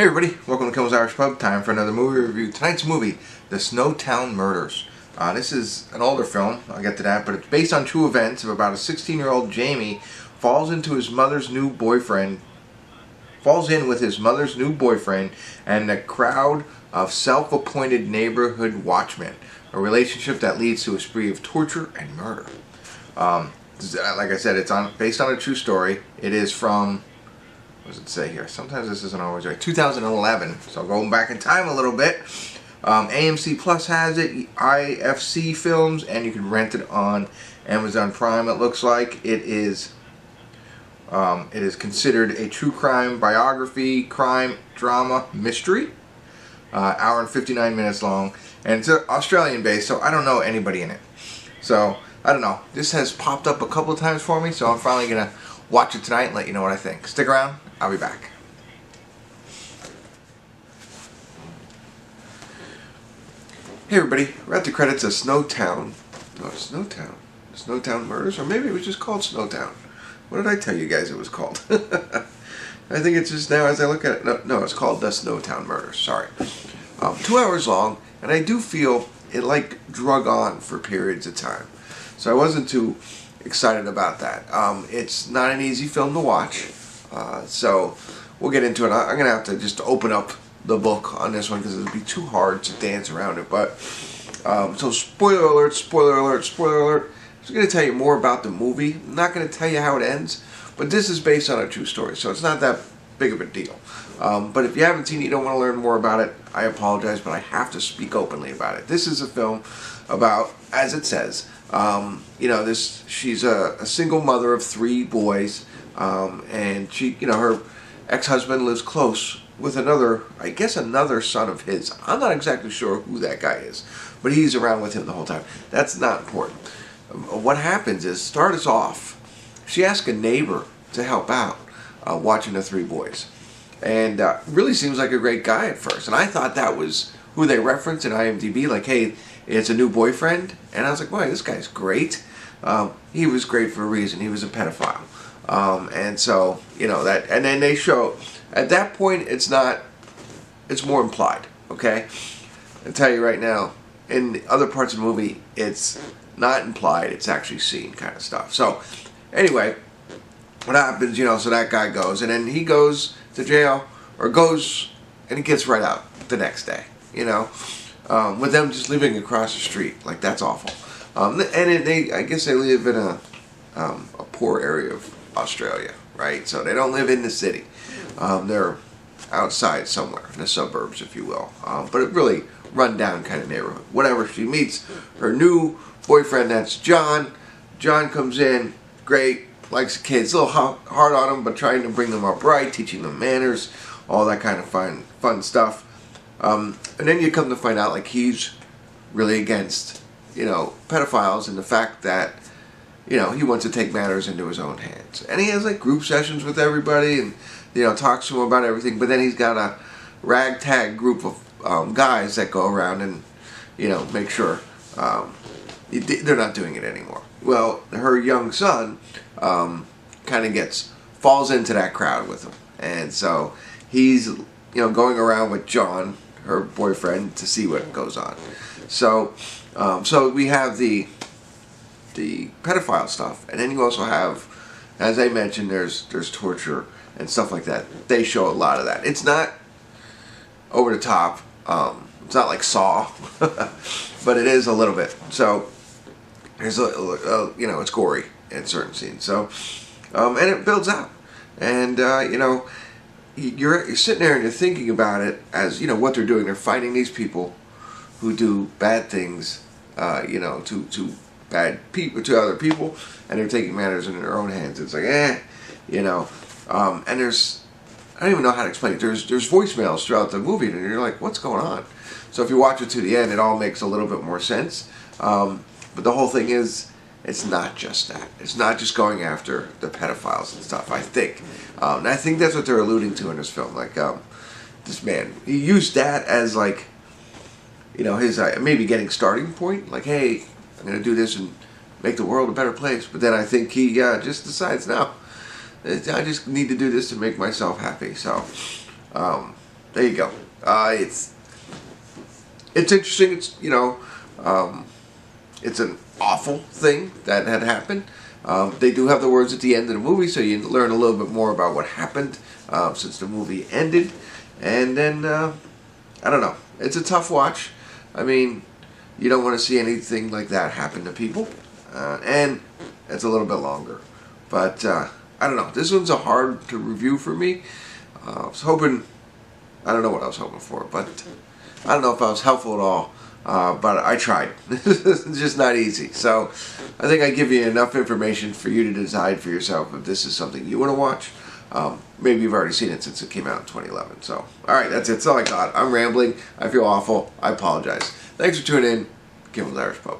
Hey everybody, welcome to Kimmel's Irish Pub. Time for another movie review. Tonight's movie, The Snowtown Murders. This is an older film, I'll get to that, but it's based on true events of about a 16-year-old Jamie falls in with his mother's new boyfriend and a crowd of self-appointed neighborhood watchmen. A relationship that leads to a spree of torture and murder. Like I said, it's based on a true story. It is from, what does it say here? Sometimes this isn't always right. 2011. So going back in time a little bit. AMC Plus has it, IFC Films, and you can rent it on Amazon Prime. It looks like it is considered a true crime biography, crime, drama, mystery. Hour and 59 minutes long, and it's Australian based, so I don't know anybody in it. So I don't know. This has popped up a couple of times for me, so I'm finally gonna watch it tonight and let you know what I think. Stick around. I'll be back. Hey everybody, we're at the credits of Snowtown Murders, or maybe it was just called Snowtown. What did I tell you guys it was called? I think it's just now as I look at it, no, it's called The Snowtown Murders, sorry. 2 hours long, and I do feel it like drug on for periods of time. So I wasn't too excited about that. It's not an easy film to watch, so we'll get into it. I'm going to have to just open up the book on this one because it would be too hard to dance around it. But so spoiler alert, spoiler alert, spoiler alert. I'm going to tell you more about the movie. I'm not going to tell you how it ends, but this is based on a true story, so it's not that big of a deal. But if you haven't seen it, you don't want to learn more about it, I apologize, but I have to speak openly about it. This is a film about, as it says, she's a single mother of 3 boys, and she, her ex-husband lives close with another son of his. I'm not exactly sure who that guy is, but he's around with him the whole time. That's not important. What happens is, start us off, she asked a neighbor to help out watching the 3 boys. And really seems like a great guy at first. And I thought that was who they referenced in IMDb, like, hey, it's a new boyfriend. And I was like, boy, this guy's great. He was great for a reason. He was a pedophile. And so, that, and then they show, at that point, it's more implied, okay? I'll tell you right now, in other parts of the movie, it's not implied, it's actually seen kind of stuff. So, anyway, what happens, so that guy goes, and then he goes to jail, or goes, and he gets right out the next day, with them just living across the street. Like, that's awful. I guess they live in a poor area of Australia, right? So they don't live in the city. They're outside somewhere, in the suburbs, if you will. But a really run-down kind of neighborhood. Whatever, she meets her new boyfriend, that's John. John comes in, great, likes the kids, a little hard on them, but trying to bring them up right, teaching them manners, all that kind of fun stuff. And then you come to find out, like, he's really against, pedophiles, and the fact that, he wants to take matters into his own hands. And he has, like, group sessions with everybody, and, talks to them about everything, but then he's got a ragtag group of guys that go around and, make sure they're not doing it anymore. Well, her young son kind of falls into that crowd with him, and so he's going around with John, her boyfriend, to see what goes on. So we have the pedophile stuff, and then you also have, as I mentioned, there's torture and stuff like that. They show a lot of that. It's not over the top. It's not like Saw, but it is a little bit. So there's it's gory in certain scenes. So, and it builds out, and you're sitting there and you're thinking about it as what they're doing. They're finding these people who do bad things, to bad people, to other people, and they're taking matters in their own hands. It's like, and there's, I don't even know how to explain it. There's voicemails throughout the movie, and you're like, what's going on? So if you watch it to the end, it all makes a little bit more sense. But the whole thing is, it's not just that. It's not just going after the pedophiles and stuff, I think. And I think that's what they're alluding to in this film. Like, this man, he used that as, like, his maybe getting starting point. Like, hey, I'm going to do this and make the world a better place. But then I think he just decides, no, I just need to do this to make myself happy. So, there you go. It's interesting. It's it's an awful thing that had happened. They do have the words at the end of the movie, so you learn a little bit more about what happened since the movie ended. And then I don't know. It's a tough watch. I mean, you don't want to see anything like that happen to people, and it's a little bit longer. But I don't know. This one's a hard to review for me. I was hoping. I don't know what I was hoping for, but I don't know if I was helpful at all. But I tried. It's just not easy. So I think I give you enough information for you to decide for yourself if this is something you want to watch. Maybe you've already seen it since it came out in 2011. So, alright, that's it. That's all I got. I'm rambling. I feel awful. I apologize. Thanks for tuning in. Kimmel's Irish Pub.